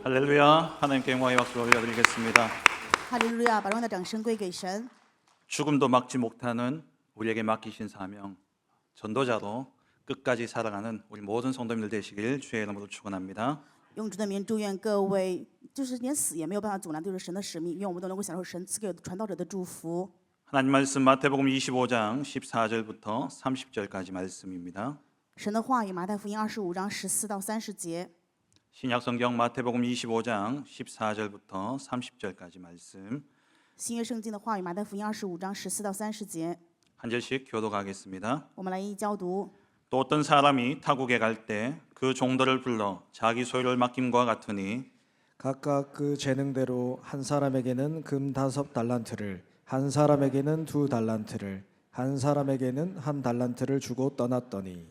할렐루야. 하나님께 영광의 박수를 올려드리겠습니다. 哈利路亚，把荣耀的掌声归给神。 죽음도 막지 못하는 우리에게 맡기신 사명, 전도자로 끝까지 살아가는 우리 모든 성도님들 되시길 주의 이름으로 축원합니다. 用主的名祝愿各位，就是连死也没有办法阻拦，就是神的使命，愿我们都能够享受神赐给传道者的祝福。 하나님 말씀 마태복음 25장 14절부터 30절까지 말씀입니다. 神的话语，马太福音25章14到30节。 신약 성경 마태복음 25장 14절부터 30절까지 말씀 新约圣经的话语，马太福音25章14到30节。 한 절씩 교독하겠습니다. 我们来一一交读。 또 어떤 사람이 타국에 갈 때 그 종들을 불러 자기 소유를 맡김과 같으니 각각 그 재능대로 한 사람에게는 금 5달란트를, 한 사람에게는 2달란트를, 한 사람에게는 1달란트를 주고 떠났더니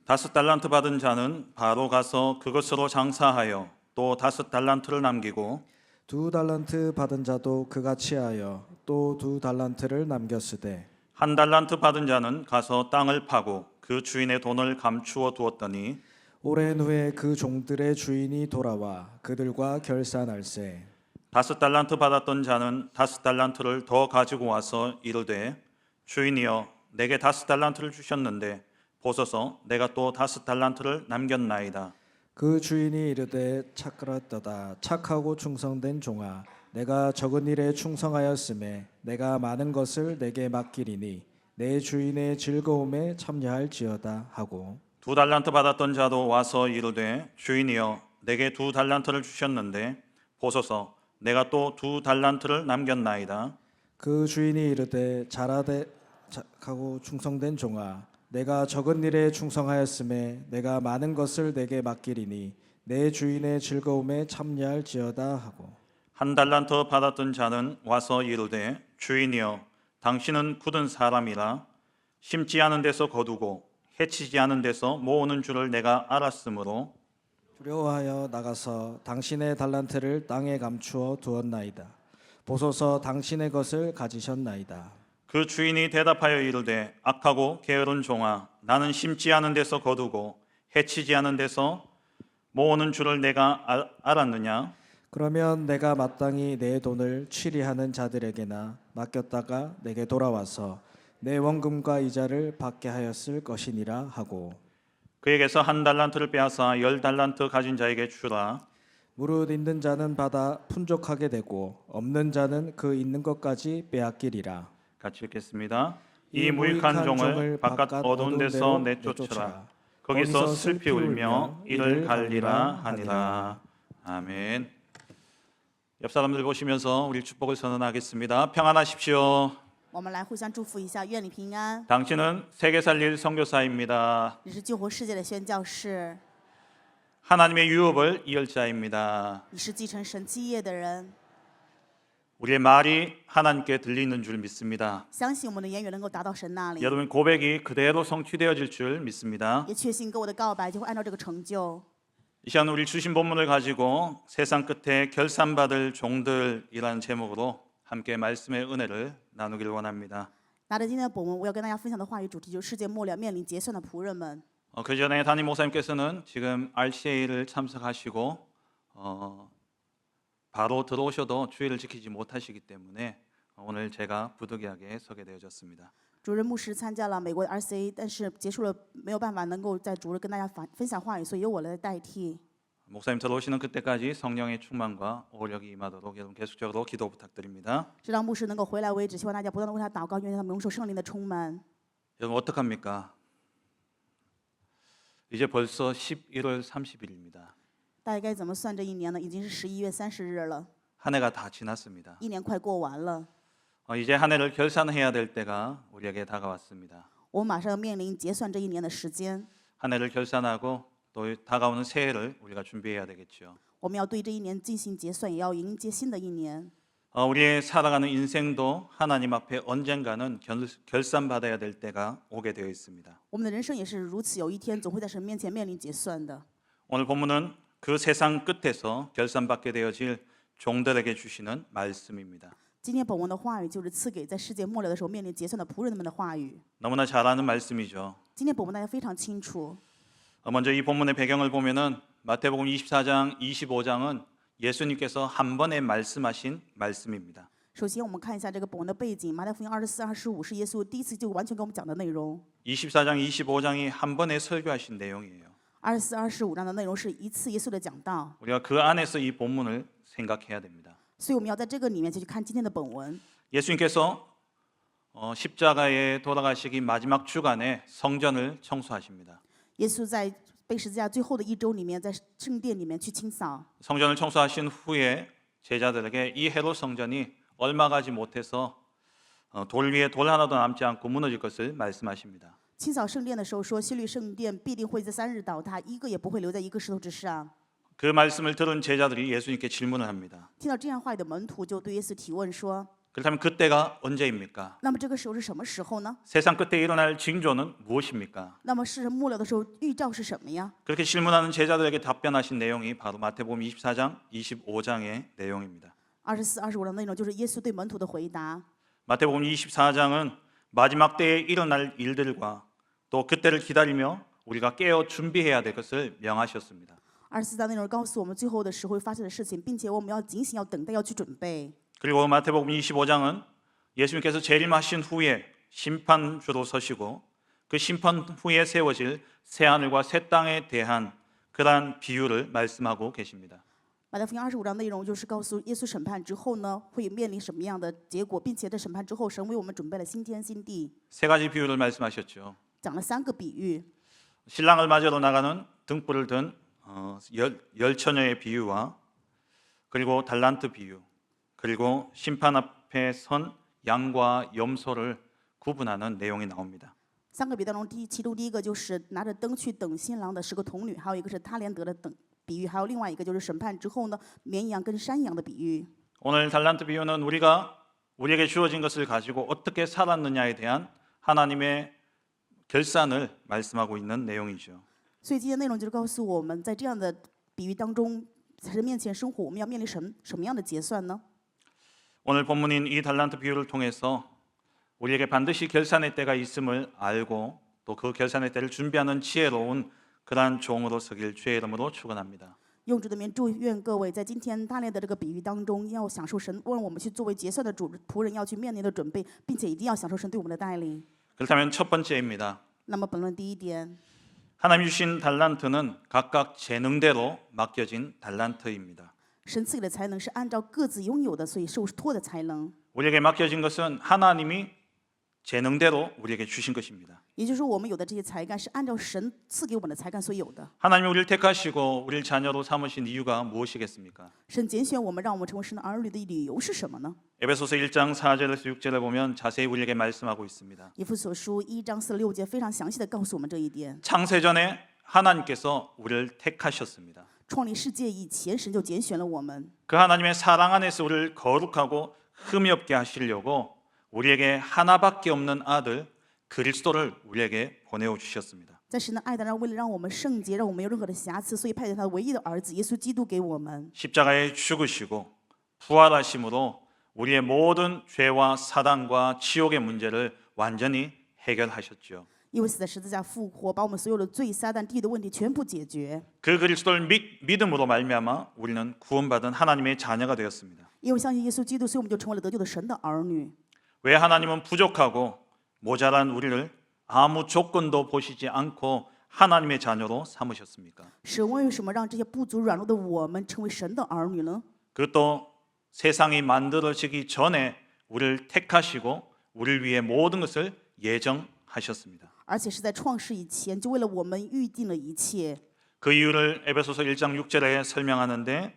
5달란트 받은 자는 바로 가서 그것으로 장사하여 또 5달란트를 남기고 2달란트 받은 자도 그같이 하여 또 2달란트를 남겼으되 1달란트 받은 자는 가서 땅을 파고 그 주인의 돈을 감추어 두었더니 오랜 후에 그 종들의 주인이 돌아와 그들과 결산할세 5달란트 받았던 자는 5달란트를 더 가지고 와서 이르되 주인이여 내게 5달란트를 주셨는데 보소서 내가 또 5달란트를 남겼나이다. 그 주인이 이르되 착하였도다 착하고 충성된 종아 내가 적은 일에 충성하였음에 내가 많은 것을 내게 맡기리니 내 주인의 즐거움에 참여할지어다 하고 2달란트 받았던 자도 와서 이르되 주인이여 내게 2달란트를 주셨는데 보소서 내가 또 2달란트를 남겼나이다. 그 주인이 이르되 잘하되 착하고 충성된 종아 내가 적은 일에 충성하였음에 내가 많은 것을 내게 맡기리니 내 주인의 즐거움에 참여할지어다 하고 1달란트 받았던 자는 와서 이르되 주인이여 당신은 굳은 사람이라 심지 않은 데서 거두고 해치지 않은 데서 모으는 줄을 내가 알았으므로 두려워하여 나가서 당신의 달란트를 땅에 감추어 두었나이다. 보소서 당신의 것을 가지셨나이다. 그 주인이 대답하여 이르되 악하고 게으른 종아 나는 심지 않은 데서 거두고 해치지 않은 데서 모으는 줄을 내가 알았느냐. 그러면 내가 마땅히 내 돈을 취리하는 자들에게나 맡겼다가 내게 돌아와서 내 원금과 이자를 받게 하였을 것이니라 하고 그에게서 1달란트를 빼앗아 10달란트 가진 자에게 주라. 무릇 있는 자는 받아 풍족하게 되고 없는 자는 그 있는 것까지 빼앗기리라. 같이 읽겠습니다. 이 무익한 종을 바깥 어두운 데서 내쫓으라. 거기서 슬피 울며 이를 갈리라 하니라. 아멘. 옆 사람들 보시면서 우리 축복을 선언하겠습니다. 평안하십시오. 我们来互相祝福一下，愿你平安。 당신은 세계 살릴 선교사입니다. 你是救活世界的宣教士， 하나님의 유업을 이을 자입니다. 你是继承神基业的人。 우리의 말이 하나님께 들리는 줄 믿습니다. 相信我们的言语能够达到神那里， 여러분 고백이 그대로 성취되어질 줄 믿습니다. 也确信跟我的告白就会按照这个成就。 이 시간 우리 주신 본문을 가지고 세상 끝에 결산받을 종들이라는 제목으로 함께 말씀의 은혜를 나누길 원합니다. 拿着今天的本文，我要跟大家分享的话语主题就是世界末了面临结算的仆人们。 그 전에 담임 목사님께서는 지금 RCA를 참석하시고 바로 들어오셔도 주의를 지키지 못하시기 때문에 오늘 제가 부득이하게 서게 되어졌습니다. 主任牧师参加了美国的 RCA， 但是结束了没有办法能够在主日跟大家分享话语，所以由我来代替。 목사님 들어오시는 그때까지 성령의 충만과 오력이 임하도록 여러분 계속적으로 기도 부탁드립니다. 直到牧师能够回来为止，希望大家不断的为他祷告，愿他们蒙受圣灵的充满。 여러분 어떡합니까? 이제 벌써 11월 30일입니다. 大家该怎么算这一年呢？已经是11月30日了， 한 해가 다 지났습니다. 一年快过完了， 이제 한 해를 결산해야 될 때가 우리에게 다가왔습니다. 我们马上要面临结算这一年的时间， 한 해를 결산하고 또 다가오는 새해를 우리가 준비해야 되겠죠. 我们要对这一年进行结算，也要迎接新的一年。 우리의 살아가는 인생도 하나님 앞에 언젠가는 결산받아야 될 때가 오게 되어 있습니다. 我们的人生也是如此，有一天总会在神面前面临结算的。 오늘 본문은 그 세상 끝에서 결산받게 되어질 종들에게 주시는 말씀입니다. 今天本文的话语就是赐给在世界末了的时候面临结算的仆人们的话语。 너무나 잘 아는 말씀이죠. 今天本文大家非常清楚， 먼저 이 본문의 배경을 보면은 마태복음 24장, 25장은 예수님께서 한 번에 말씀하신 말씀입니다. 首先，我们看一下这个本文的背景。马太福音24、25是耶稣第一次就完全给我们讲的内容。 24장, 25장이 한 번에 설교하신 내용이에요. 24、25章的内容是一次耶稣的讲道， 우리가 그 안에서 이 본문을 생각해야 됩니다. 所以我们要在这个里面就去看今天的本文。 예수님께서 십자가에 돌아가시기 마지막 주간에 성전을 청소하십니다. 耶稣在被十字架最后的一周里面，在圣殿里面去清扫。 성전을 청소하신 후에 제자들에게 이 헤롯 성전이 얼마 가지 못해서 돌 위에 돌 하나도 남지 않고 무너질 것을 말씀하십니다. 清扫圣殿的时候说，希律圣殿必定会在3日倒塌，一个也不会留在一个石头之上。 그 말씀을 들은 제자들이 예수님께 질문을 합니다. 听到这样话语的门徒就对耶稣提问说： 그렇다면 그때가 언제입니까? 那么这个时候是什么时候呢？ 세상 끝에 일어날 징조는 무엇입니까? 那么世人末了的时候预兆是什么呀？ 그렇게 질문하는 제자들에게 답변하신 내용이 바로 마태복음 24장, 25장의 내용입니다. 24、25的内容就是耶稣对门徒的回答。 마태복음 24장은 마지막 때에 일어날 일들과 또 그때를 기다리며 우리가 깨어 준비해야 될 것을 명하셨습니다. 24章内容告诉我们最后的时候会发生的事情，并且我们要警醒，要等待，要去准备。 그리고 마태복음 25장은 예수님께서 재림하신 후에 심판주로 서시고 그 심판 후에 세워질 새 하늘과 새 땅에 대한 그러한 비유를 말씀하고 계십니다. 马太福音25章内容就是告诉耶稣审判之后呢，会面临什么样的结果，并且在审判之后，神为我们准备了新天新地， 세 가지 비유를 말씀하셨죠. 讲了3个比喻。 신랑을 맞으러 나가는 등불을 든 열처녀의 비유와 그리고 달란트 비유, 그리고 심판 앞에 선 양과 염소를 구분하는 내용이 나옵니다. 3个比喻当中，其中第一个就是拿着灯去等新郎的10个童女，还有一个是他连得的等比喻，还有另外一个就是审判之后呢，绵羊跟山羊的比喻。 오늘 달란트 비유는 우리에게 주어진 것을 가지고 어떻게 살았느냐에 대한 하나님의 결산을 말씀하고 있는 내용이죠. 所以今天内容就是告诉我们在这样的比喻当中，在神面前生活，我们要面临什么样的结算呢？ 오늘 본문인 이 달란트 비유를 통해서 우리에게 반드시 결산의 때가 있음을 알고 또 그 결산의 때를 준비하는 지혜로운 그러한 종으로 서길 주의 이름으로 축원합니다. 用主的名祝愿各位在今天大炼的这个比喻当中，要享受神为我们去作为结算的主仆人要去面临的准备，并且一定要享受神对我们的带领。 그렇다면 첫 번째입니다. 那么本论第一点， 하나님 주신 달란트는 각각 재능대로 맡겨진 달란트입니다. 神赐给的才能是按照各自拥有的，所以受托的才能。 우리에게 맡겨진 것은 하나님이 재능대로 우리에게 주신 것입니다. 也就是说，我们有的这些才干是按照神赐给我们的才干所有的。 하나님이 우리를 택하시고 우리를 자녀로 삼으신 이유가 무엇이겠습니까? 神拣选我们，让我们成为神的儿女的理由是什么呢？ 에베소서 1장 4절에서 6절을 보면 자세히 우리에게 말씀하고 있습니다. 以弗所书1章4、6节非常详细的告诉我们这一点。 창세전에 하나님께서 우리를 택하셨습니다. 创立世界以前，神就拣选了我们。 그 하나님의 사랑 안에서 우리를 거룩하고 흠이 없게 하시려고 우리에게 하나밖에 없는 아들 그리스도를 우리에게 보내어 주셨습니다. 在神的爱当中，为了让我们圣洁，让我们没有任何的瑕疵，所以派遣他唯一的儿子耶稣基督给我们。 십자가에 죽으시고 부활하심으로 우리의 모든 죄와 사단과 지옥의 문제를 완전히 해결하셨죠. 因为死在十字架复活，把我们所有的罪、撒旦、地狱的问题全部解决。 그 그리스도를 믿음으로 말미암아 우리는 구원받은 하나님의 자녀가 되었습니다. 因为相信耶稣基督，所以我们就成为了得救的神的儿女。 왜 하나님은 부족하고 모자란 우리를 아무 조건도 보시지 않고 하나님의 자녀로 삼으셨습니까? 神为什么让这些不足软弱的我们成为神的儿女呢？ 그것도 세상이 만들어지기 전에 우리를 택하시고 우리를 위해 모든 것을 예정하셨습니다. 而且是在创世以前，就为了我们预定了一切。 그 이유를 에베소서 1장 6절에 설명하는데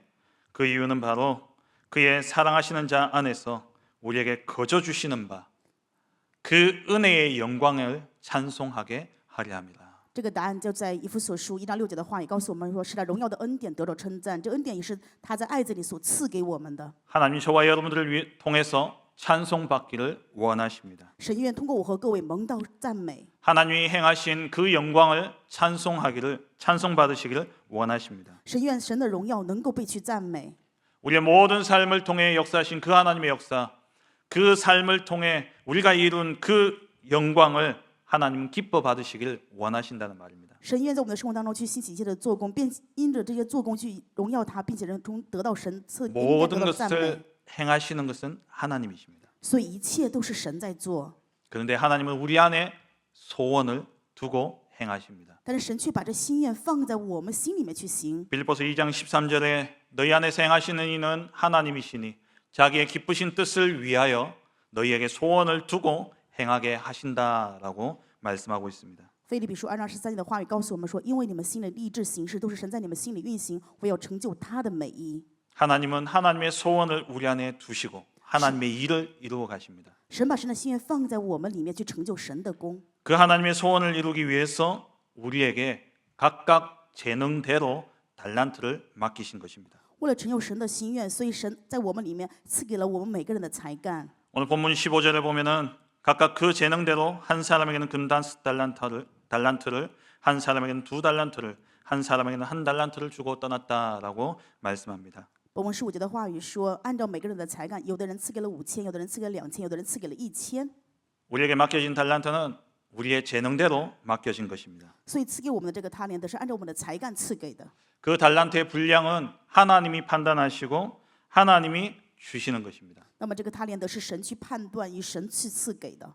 그 이유는 바로 그의 사랑하시는 자 안에서 우리에게 거저 주시는 바 그 은혜의 영광을 찬송하게 하려 함이라. 这个答案就在以弗所书1章6节的话也告诉我们说，是他荣耀的恩典得着称赞。这恩典也是他在爱子里所赐给我们的。 하나님 저와 여러분들을 통해서 찬송받기를 원하십니다. 神愿通过我和各位蒙到赞美。 하나님이 행하신 그 영광을 찬송받으시기를 원하십니다. 神愿神的荣耀能够被去赞美。 우리의 모든 삶을 통해 역사하신 그 하나님의 역사, 그 삶을 통해 우리가 이룬 그 영광을 하나님은 기뻐 받으시길 원하신다는 말입니다. 神愿在我们的生活当中去兴起一切的做工，并因着这些做工去荣耀他，并且从得到神赐应该得 모든 到赞美。 것을 행하시는 것은 하나님이십니다. 所以一切都是神在做， 그런데 하나님은 우리 안에 소원을 두고 행하십니다. 但是神却把这心愿放在我们心里面去行。 빌립보서 2장 13절에 너희 안에서 행하시는 이는 하나님이시니 자기의 기쁘신 뜻을 위하여 너희에게 소원을 두고 행하게 하신다라고 말씀하고 있습니다. 腓立比书2章13节的话语告诉我们说，因为你们心里立志行事，都是神在你们心里运行，为要成就他的美意。 하나님은 하나님의 소원을 우리 안에 두시고 하나님의 일을 이루어 가십니다. 神把神的心愿放在我们里面去成就神的功。 그 하나님의 소원을 이루기 위해서 우리에게 각각 재능대로 달란트를 맡기신 것입니다. 为了成就神的心愿，所以神在我们里面赐给了我们每个人的才干。 오늘 본문 15절에 보면은 각각 그 재능대로 한 사람에게는 달란트를 한 사람에게는 2달란트를 한 사람에게는 1달란트를 주고 떠났다라고 말씀합니다. 本文15节的话语说，按照每个人的才干，有的人赐给了5000，有的人赐给了2000，有的人赐给了1000。 우리에게 맡겨진 달란트는 우리의 재능대로 맡겨진 것입니다. 所以赐给我们的这个他连德是按照我们的才干赐给的。 그 달란트의 분량은 하나님이 판단하시고 하나님이 주시는 것입니다. 那么这个他连德是神去判断，以神去赐给的。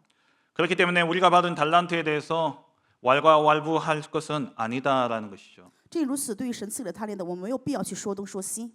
그렇기 때문에 우리가 받은 달란트에 대해서 왈가왈부할 것은 아니다라는 것이죠. 正如此，对于神赐给的他连德，我们没有必要去说东说西。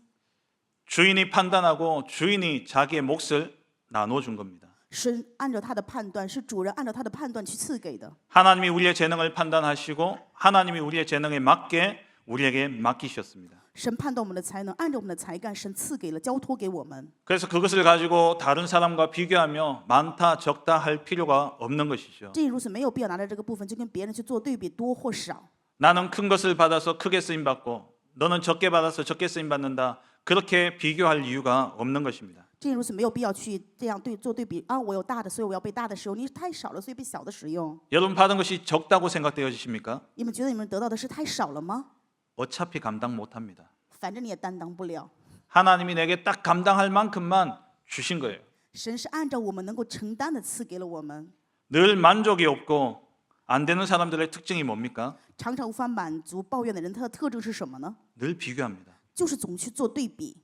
주인이 판단하고 주인이 자기의 몫을 나눠준 겁니다. 神按照他的判断，是主人按照他的判断去赐给的。 하나님이 우리의 재능을 판단하시고 하나님이 우리의 재능에 맞게 우리에게 맡기셨습니다. 神判断我们的才能，按照我们的才干，神赐给了，交托给我们。 그래서 그것을 가지고 다른 사람과 비교하며 많다 적다 할 필요가 없는 것이죠. 正如此，没有必要拿着这个部分就跟别人去做对比，多或少。 나는 큰 것을 받아서 크게 쓰임 받고 너는 적게 받아서 적게 쓰임 받는다. 그렇게 비교할 이유가 없는 것입니다. 正如此，没有必要去这样做对比啊！我有大的，所以我要被大的使用；你太少了，所以被小的使用。 여러분 받은 것이 적다고 생각되어지십니까? 你们觉得你们得到的是太少了吗？ 어차피 감당 못합니다. 反正你也担当不了。 하나님이 내게 딱 감당할 만큼만 주신 거예요. 神是按照我们能够承担的赐给了我们。 늘 만족이 없고 안 되는 사람들의 특징이 뭡니까? 常常无法满足抱怨的人，他的特征是什么呢？ 늘 비교합니다. 就是总去做对比。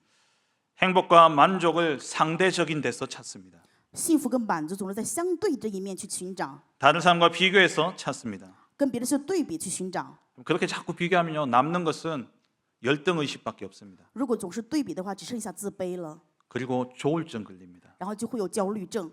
행복과 만족을 상대적인 데서 찾습니다. 幸福跟满足总是在相对这一面去寻找， 다른 사람과 비교해서 찾습니다. 跟别人去对比去寻找。 그렇게 자꾸 비교하면요 남는 것은 열등의식밖에 없습니다. 如果总是对比的话，只剩下自卑了， 그리고 조울증 걸립니다. 然后就会有焦虑症。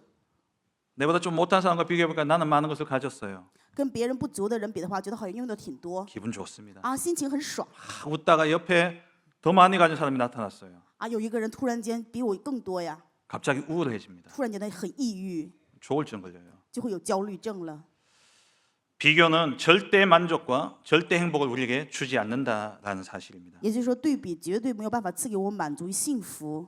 내보다 좀 못한 사람과 비교해보니까 나는 많은 것을 가졌어요. 跟别人不足的人比的话，觉得好像拥有的挺多 기분 좋습니다. 啊，心情很爽 웃다가 옆에 더 많이 가진 사람이 나타났어요. 啊。有一个人突然间比我更多呀， 갑자기 우울해집니다. 突然间他很抑郁， 조울증 걸려요. 就会有焦虑症了。 비교는 절대 만족과 절대 행복을 우리에게 주지 않는다라는 사실입니다. 也就是说，对比绝对没有办法赐给我们满足与幸福。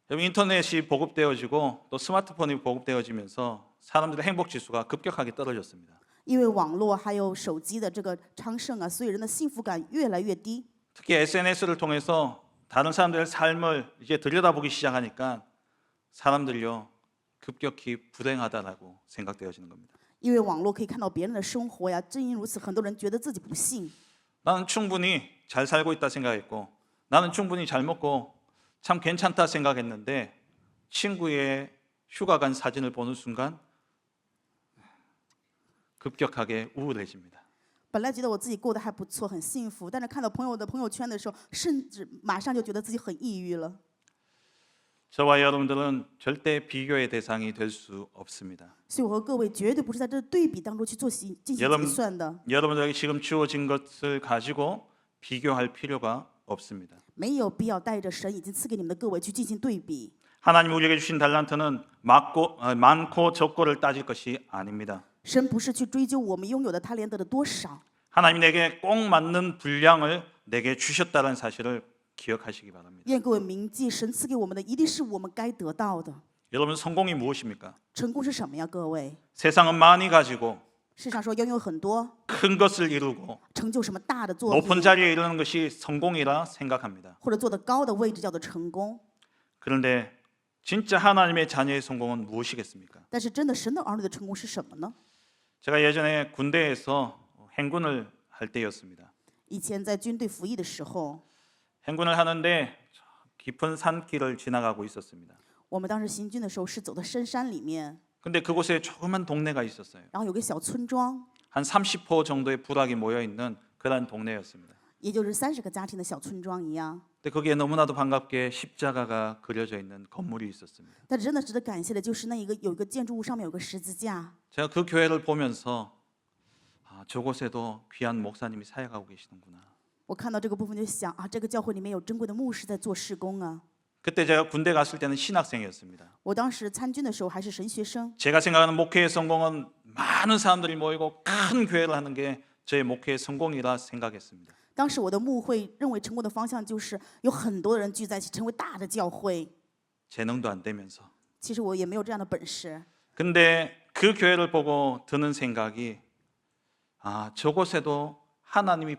여러분 인터넷이 보급되어지고 또 스마트폰이 보급되어지면서 사람들의 행복 지수가 급격하게 떨어졌습니다. 因为网络还有手机的这个昌盛啊，所以人的幸福感越来越低。 특히 SNS를 통해서 다른 사람들의 삶을 이제 들여다보기 시작하니까 사람들요 급격히 불행하다라고 생각되어지는 겁니다. 因为网络可以看到别人的生活呀，正因如此，很多人觉得自己不幸。 나는 충분히 잘 살고 있다 생각했고 나는 충분히 잘 먹고 참 괜찮다 생각했는데 친구의 휴가 간 사진을 보는 순간 급격하게 우울해집니다. 本来觉得我自己过得还不错，很幸福，但是看到朋友的朋友圈的时候，甚至马上就觉得自己很抑郁了。 저와 여러분들은 절대 비교의 대상이 될 수 없습니다. 所以我和各位绝对不是在这对比当中去进行计算的， 여러분들에게 지금 주어진 것을 가지고 비교할 필요가 없습니다. 没有必要带着神已经赐给你们的各位去进行对比。 하나님이 우리에게 주신 달란트는 많고 적고를 따질 것이 아닙니다. 神不是去追究我们拥有的他连得的多少， 하나님이 내게 꼭 맞는 분량을 내게 주셨다는 사실을 기억하시기 바랍니다. 愿各位铭记，神赐给我们的一定是我们该得到的。 여러분 성공이 무엇입니까? 成功是什么呀？各位， 세상은 많이 가지고 世上说拥有很多， 큰 것을 이루고 成就什么大的作 높은 品， 자리에 이르는 것이 성공이라 생각합니다. 或者做得高的位置叫做成功。 그런데 진짜 하나님의 자녀의 성공은 무엇이겠습니까? 但是真的神的儿女的成功是什么呢？ 제가 예전에 군대에서 행군을 할 때였습니다. 以前在军队服役的时候， 행군을 하는데 깊은 산길을 지나가고 있었습니다. 我们当时行军的时候是走到深山里面， 근데 그곳에 조그만 동네가 있었어요. 然后有个小村庄， 한 30호 정도의 부락이 모여 있는 그런 동네였습니다. 也就是30个家庭的小村庄一样。 근데 거기에 너무나도 반갑게 십자가가 그려져 있는 건물이 있었습니다. 但真的值得感谢的就是那有一个建筑物上面有个十字架。 제가 그 교회를 보면서 저곳에도 귀한 목사님이 사역하고 계시는구나. 我看到这个部分就想啊，这个教会里面有珍贵的牧师在做事工啊。 그때 제가 군대 갔을 때는 신학생이었습니다. 我当时参军的时候还是神学生， 제가 생각하는 목회의 성공은 많은 사람들이 모이고 큰 교회를 하는 게 저의 목회의 성공이라 생각했습니다. 当时我的牧会认为成功的方向就是有很多人聚在一起成为大的教会。 재능도 안 되면서. 其实我也没有这样的本事， 근데 그 교회를 보고 드는 생각이 저곳에도 하나님이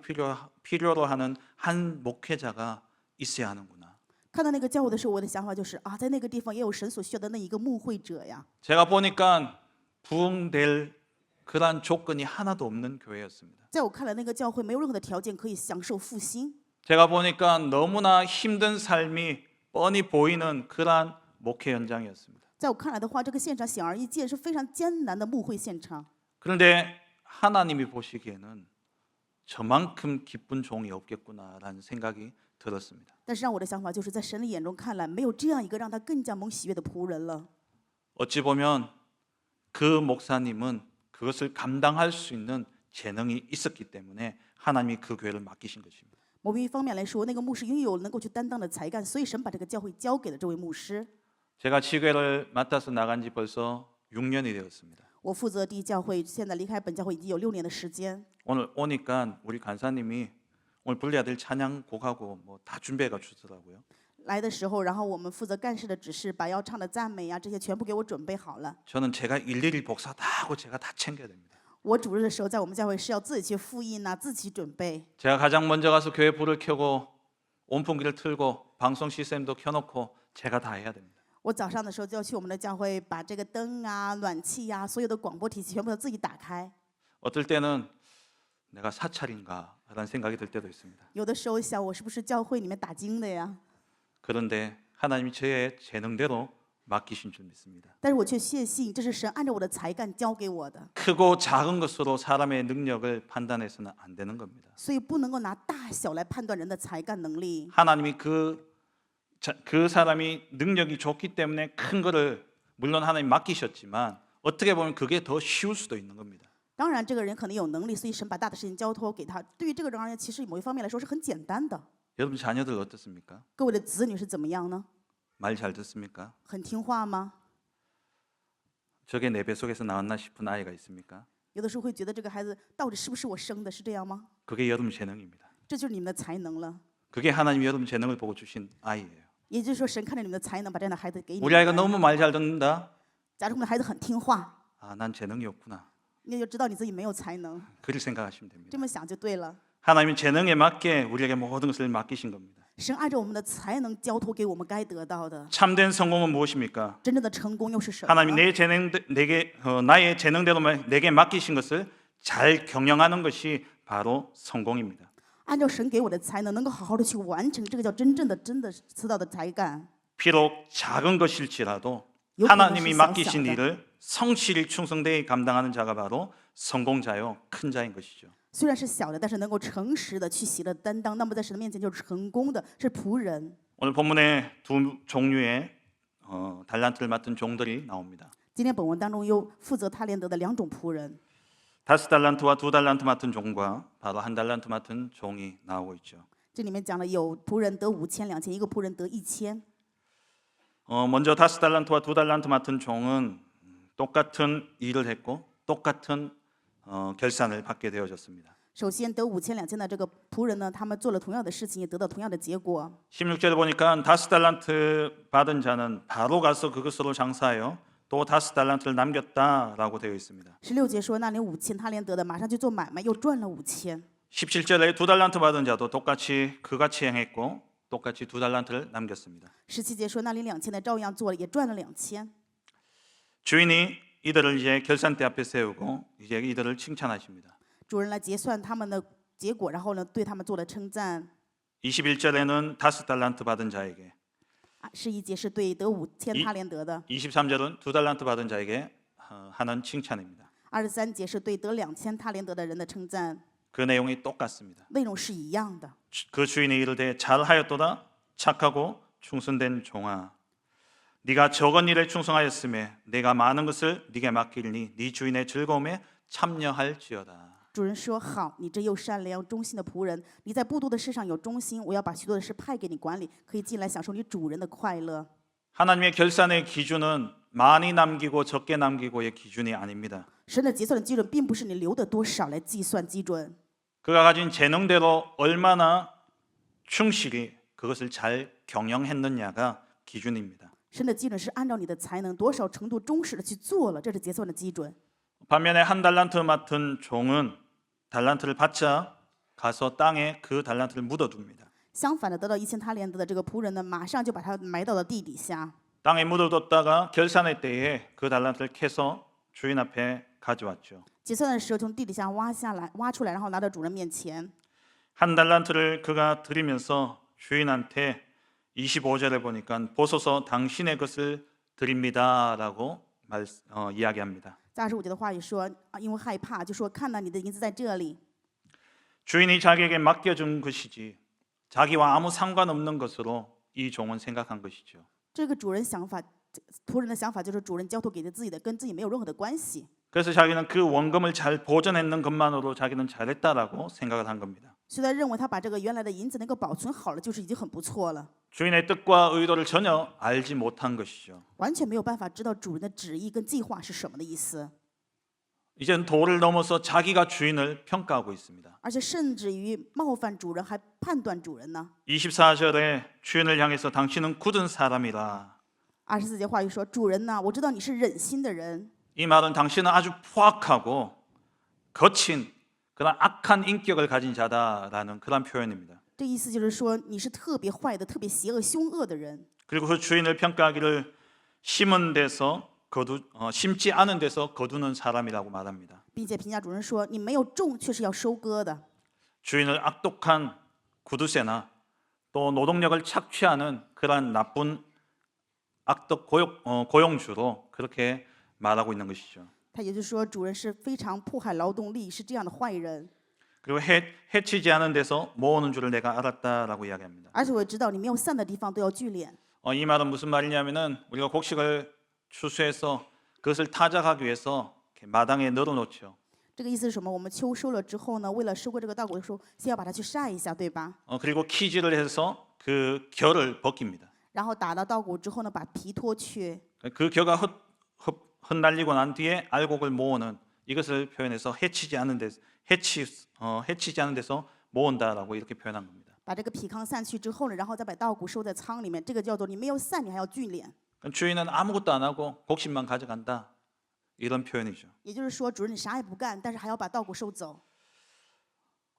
필요로 하는 한 목회자가 있어야 하는구나. 看到那个教会的时候，我的想法就是啊，在那个地方也有神所需要的那一个牧会者呀。 제가 보니까 부흥될 그런 조건이 하나도 없는 교회였습니다. 在我看来，那个教会没有任何的条件可以享受复兴。 제가 보니까 너무나 힘든 삶이 뻔히 보이는 그러한 목회 현장이었습니다. 在我看来的话，这个现场显而易见是非常艰难的牧会现场。 그런데 하나님이 보시기에는 저만큼 기쁜 종이 없겠구나라는 생각이 들었습니다. 但是让我的想法就是在神的眼中看来，没有这样一个让他更加蒙喜悦的仆人了。 어찌 보면 그 목사님은 그것을 감당할 수 있는 재능이 있었기 때문에 하나님이 그 교회를 맡기신 것입니다. 某一方面来说，那个牧师拥有能够去担当的才干，所以神把这个教会交给了这位牧师。 제가 지교회를 맡아서 나간 지 벌써 6년이 되었습니다. 我负责第一教会，现在离开本教会已经有6年的时间。 오늘 오니까 우리 간사님이 오늘 불려야 될 찬양 곡하고 뭐 다 준비해 주더라고요. 来的时候，然后我们负责干事的指示，把要唱的赞美呀、这些全部给我准备好了。 저는 제가 일일이 복사 다 하고 제가 다 챙겨야 됩니다. 我主日的时候，在我们教会是要自己去复印呐、自己准备。 제가 가장 먼저 가서 교회 불을 켜고 온풍기를 틀고 방송 시스템도 켜놓고 제가 다 해야 됩니다. 我早上的时候就要去我们的教会，把这个灯啊、暖气呀、所有的广播体系全部都自己打开。 어떨 때는 내가 사찰인가라는 생각이 들 때도 있습니다. 有的时候想，我是不是教会里面打经的呀？ 그런데 하나님이 저의 재능대로 맡기신 줄 믿습니다. 但是我却确信，这是神按照我的才干交给我的， 크고 작은 것으로 사람의 능력을 판단해서는 안 되는 겁니다. 所以不能够拿大小来判断人的才干能力。 하나님이 그 사람이 능력이 좋기 때문에 큰 거를 물론 하나님 맡기셨지만 어떻게 보면 그게 더 쉬울 수도 있는 겁니다. 当然，这个人可能有能力，所以神把大的事情交托给他。对于这个人而言，其实某一方面来说是很简单的。 여러분 자녀들 어떻습니까? 各位的子女是怎么样呢？ 말 잘 듣습니까? 很听话吗？ 저게 내 뱃속에서 나왔나 싶은 아이가 있습니까? 有的时候会觉得这个孩子到底是不是我生的，是这样吗？ 그게 여러분 재능입니다. 这就是你们的才能了。 그게 하나님이 여러분 재능을 보고 주신 아이예요. 也就是说，神看着你们的才能，把这样的孩子给你 우리 아이가 们。 너무 말 잘 듣는다. 假如我们的孩子很听话， 난 재능이 없구나. 你就知道你自己没有才能， 그렇게 생각하시면 됩니다. 这么想就对了。 하나님이 재능에 맞게 우리에게 모든 것을 맡기신 겁니다. 神按照我们的才能交托给我们该得到的。 참된 성공은 무엇입니까? 真正的成功又是什么 하나님이 呢？ 나의 재능대로 내게 맡기신 것을 잘 경영하는 것이 바로 성공입니다. 按照神给我的才能，能够好好的去完成，这个叫真的知道的才干。 비록 작은 것일지라도 요거는 하나님이 실상 맡기신 시작이다. 일을 성실히 충성되게 감당하는 자가 바로 성공자요 큰 자인 것이죠. 虽然是小的，但是能够诚实的去喜乐担当，那么在神的面前就是成功的，是仆人。 오늘 본문에 두 종류의 달란트를 맡은 종들이 나옵니다. 今天本文当中有负责他连德的2种仆人， 5달란트와 2달란트 맡은 종과 바로 1달란트 맡은 종이 나오고 있죠. 这里面讲了有仆人得5000、2000，一个仆人得1000。 먼저 5달란트와 2달란트 맡은 종은 똑같은 일을 했고 똑같은 결산을 받게 되어졌습니다. 首先得5000、2000的这个仆人呢，他们做了同样的事情，也得到同样的结果。 16절에 보니까 5달란트 받은 자는 바로 가서 그것으로 장사하여 또 5달란트를 남겼다라고 되어 있습니다. 16节说，那领5000他连得的，马上去做买卖，又赚了5000。 17절에 2달란트 받은 자도 똑같이 그같이 행했고 똑같이 2달란트를 남겼습니다. 17节说，那领2000的照样做了，也赚了2000。 주인이 이들을 이제 결산대 앞에 세우고 이제 이들을 칭찬하십니다. 主人来结算他们的结果，然后呢对他们做了称赞。 21절에는 5달란트 받은 자에게, 11节是对得5000他连得的， 23절은 2달란트 받은 자에게 하는 칭찬입니다. 23节是对得2000他连得的人的称赞， 그 내용이 똑같습니다. 内容是一样的。 그 주인이 이르되 잘하였도다 착하고 충성된 종아, 네가 적은 일에 충성하였음에 내가 많은 것을 네게 맡기리니 네 주인의 즐거움에 참여할지어다. 主人说：“好，你这又善良忠心的仆人，你在不多的事上有忠心，我要把许多的事派给你管理，可以进来享受你主人的快乐。” 하나님의 결산의 기준은 많이 남기고 적게 남기고의 기준이 아닙니다. 神的结算的基准并不是你留的多少来计算基准， 그가 가진 재능대로 얼마나 충실히 그것을 잘 경영했느냐가 기준입니다. 神的基准是按照你的才能多少程度忠实的去做了，这是结算的基准。 반면에 한 달란트 맡은 종은 달란트를 받자 가서 땅에 그 달란트를 묻어둡니다. 相反的，得到1000他连得的这个仆人呢，马上就把他埋到了地底下。 땅에 묻어뒀다가 결산의 때에 그 달란트를 캐서 주인 앞에 가져왔죠. 结算的时候从地底下挖出来，然后拿到主人面前。 한 달란트를 그가 드리면서 주인한테 25절에 보니까 보소서 당신의 것을 드립니다라고 이야기합니다. 25节的话语说因为害怕，就说看到你的银子在这里。 주인이 자기에게 맡겨준 것이지 자기와 아무 상관없는 것으로 이 종은 생각한 것이죠. 这个主人想法，仆人的想法就是主人交托给自己的，跟自己没有任何的关系。 그래서 자기는 그 원금을 잘 보존했는 것만으로 자기는 잘했다라고 생각을 한 겁니다. 所以他认为他把这个原来的银子能够保存好了，就是已经很不错了， 주인의 뜻과 의도를 전혀 알지 못한 것이죠. 完全没有办法知道主人的旨意跟计划是什么的意思， 이제는 도를 넘어서 자기가 주인을 평가하고 있습니다. 而且甚至于冒犯主人，还判断主人呢。 24절에 주인을 향해서 당신은 굳은 사람이라. 24节话语说：“主人呐，我知道你是忍心的人。” 이 말은 당신은 아주 포악하고 거친 그런 악한 인격을 가진 자다라는 그런 표현입니다. 这意思就是说你是特别坏的、特别邪恶、凶恶的人。 그리고 그 주인을 평가하기를 심은 데서 심지 않은 데서 거두는 사람이라고 말합니다. 并且评价主人说：“你没有种，却是要收割的。” 주인을 악독한 구두쇠나 또 노동력을 착취하는 그런 나쁜 악덕 고용주로 그렇게 말하고 있는 것이죠. 他也就是说，主人是非常迫害劳动力，是这样的坏人。 그리고 해치지 않은 데서 모으는 줄을 내가 알았다라고 이야기합니다. 而且我知道，你没有散的地方都要聚敛。 이 말은 무슨 말이냐면은 우리가 곡식을 추수해서 그것을 타작하기 위해서 이렇게 마당에 널어놓죠. 这个意思是什么？我们秋收了之后呢，为了收割这个稻谷的时候，先要把它去晒一下，对吧？ 그리고 키질을 해서 그 결을 벗깁니다. 然后打到稻谷之后呢，把皮脱去。 그 겨가 흩날리고 난 뒤에 알곡을 모으는 이것을 표현해서 해치지 않은 데서 모은다라고 이렇게 표현한 겁니다. 把这个皮糠散去之后呢，然后再把稻谷收在仓里面，这个叫做你没有散，你还要聚敛。 주인은 아무것도 안 하고 곡식만 가져간다 이런 표현이죠. 也就是说，主人你啥也不干，但是还要把稻谷收走。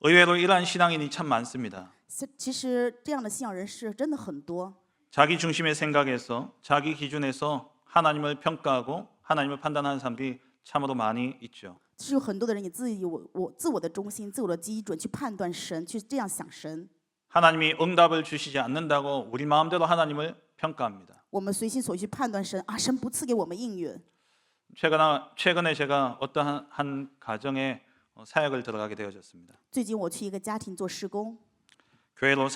의외로 이러한 신앙인이 참 많습니다. 其实这样的信仰人士真的很多。 자기 중심의 생각에서 자기 기준에서 하나님을 평가하고 하나님을 판단하는 사람들이 참으로 많이 있죠. 其实有很多的人以自我的中心、自我的基准去判断神，去这样想神。 하나님이 응답을 주시지 않는다고 우리 마음대로 하나님을 평가합니다. 我们随心所欲去判断神啊，神不赐给我们应允。 최근에 제가 어떠한 한 가정에 사역을 들어가게 되어졌습니다. 最近我去一个家庭做施工， 교회로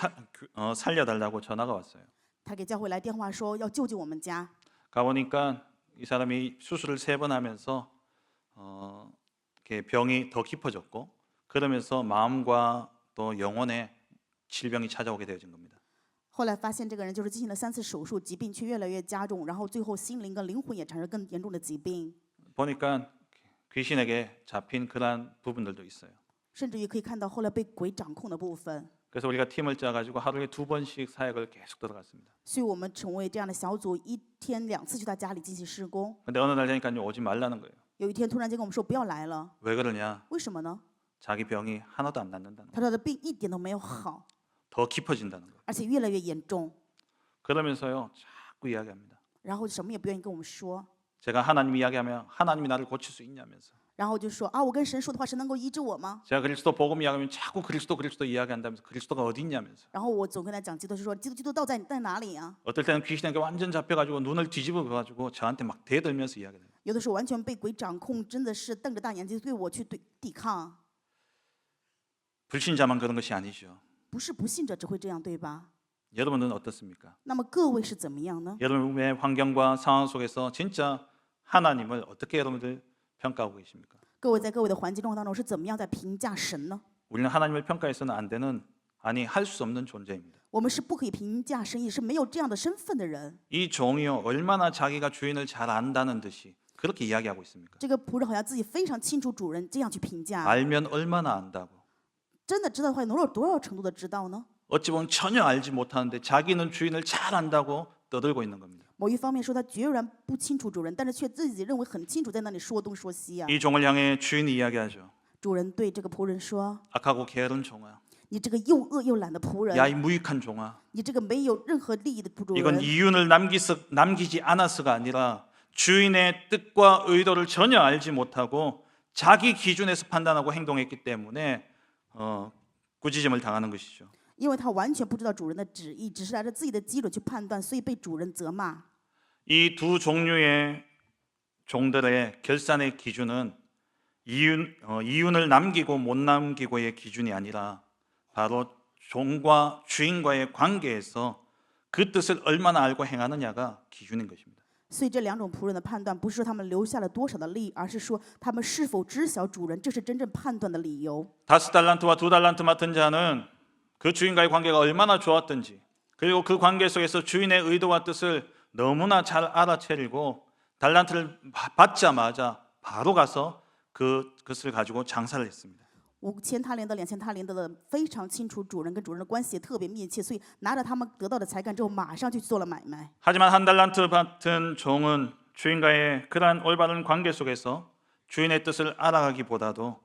살려달라고 전화가 왔어요. 他给教会来电话说要救我们家。 가보니까 이 사람이 수술을 3번 하면서 이렇게 병이 더 깊어졌고 그러면서 마음과 또 영혼에 질병이 찾아오게 되어진 겁니다. 后来发现这个人就是进行了3次手术，疾病却越来越加重，然后最后心灵跟灵魂也产生更严重的疾病， 보니까 귀신에게 잡힌 그러한 부분들도 있어요. 甚至于可以看到后来被鬼掌控的部分。 그래서 우리가 팀을 짜가지고 하루에 2번씩 사역을 계속 들어갔습니다. 所以我们成为这样的小组，1天2次去他家里进行施工。 근데 어느 날 되니까 오지 말라는 거예요. 有一天突然间跟我们说不要来了， 왜 그러냐? 为什么呢？ 자기 병이 하나도 안 낫는다는 거예요. 他说他的病一点都没有好， 더 깊어진다는 거예요. 而且越来越严重， 그러면서요 자꾸 이야기합니다. 然后什么也不愿意跟我们说， 제가 하나님 이야기하면 하나님이 나를 고칠 수 있냐면서. 然后就说啊，我跟神说的话，神能够医治我吗？ 제가 그리스도 복음 이야기하면 자꾸 그리스도 이야기한다면서 그리스도가 어디 있냐면서. 然后我总跟他讲基督，就说基督道在哪里呀？ 어떨 때는 귀신에게 완전 잡혀가지고 눈을 뒤집어 가지고 저한테 막 대들면서 이야기해요. 有的时候完全被鬼掌控，真的是瞪着大眼睛对我去抵抗。 불신자만 그런 것이 아니죠. 不是不信者只会这样，对吧？ 여러분은 어떻습니까? 那么各位是怎么样呢？ 여러분의 환경과 상황 속에서 진짜 하나님을 어떻게 여러분들 평가하고 계십니까? 各位在各位的环境状况当中是怎么样在评价神呢？ 우리는 하나님을 평가해서는 안 되는, 아니 할 수 없는 존재입니다. 我们是不可以评价神，也是没有这样的身份的人。 이 종이요 얼마나 자기가 주인을 잘 안다는 듯이 그렇게 이야기하고 있습니까? 这个仆人好像自己非常清楚主人，这样去评价。 알면 얼마나 안다고. 真的知道的话，能有多少程度的知道呢？ 어찌 보면 전혀 알지 못하는데 자기는 주인을 잘 안다고 떠들고 있는 겁니다. 某一方面说他决然不清楚主人，但是却自己认为很清楚，在那里说东说西啊。 이 종을 향해 주인이 이야기하죠. 主人对这个仆人说 악하고 게으른 종아, ：“你这个又恶又懒的仆人， 야 이 무익한 종아. 你这个没有任何利益的主 이건 人， 이윤을 남기지 않아서가 아니라 주인의 뜻과 의도를 전혀 알지 못하고 자기 기준에서 판단하고 행동했기 때문에 꾸짖음을 당하는 것이죠. 因为他完全不知道主人的旨意，只是按照自己的基准去判断，所以被主人责骂。 이 두 종류의 종들의 결산의 기준은 이윤을 남기고 못 남기고의 기준이 아니라 바로 종과 주인과의 관계에서 그 뜻을 얼마나 알고 행하느냐가 기준인 것입니다. 所以这两种仆人的判断，不是说他们留下了多少的利益，而是说他们是否知晓主人，这是真正判断的理由。 5달란트와 2달란트 맡은 자는 그 주인과의 관계가 얼마나 좋았든지, 그리고 그 관계 속에서 주인의 의도와 뜻을 너무나 잘 알아채리고 달란트를 받자마자 바로 가서 그것을 가지고 장사를 했습니다. 5000他连得2000他连得的非常清楚，主人跟主人的关系也特别密切，所以拿着他们得到的才干之后，马上就去做了买卖。 하지만 1달란트 받은 종은 주인과의 그러한 올바른 관계 속에서 주인의 뜻을 알아가기보다도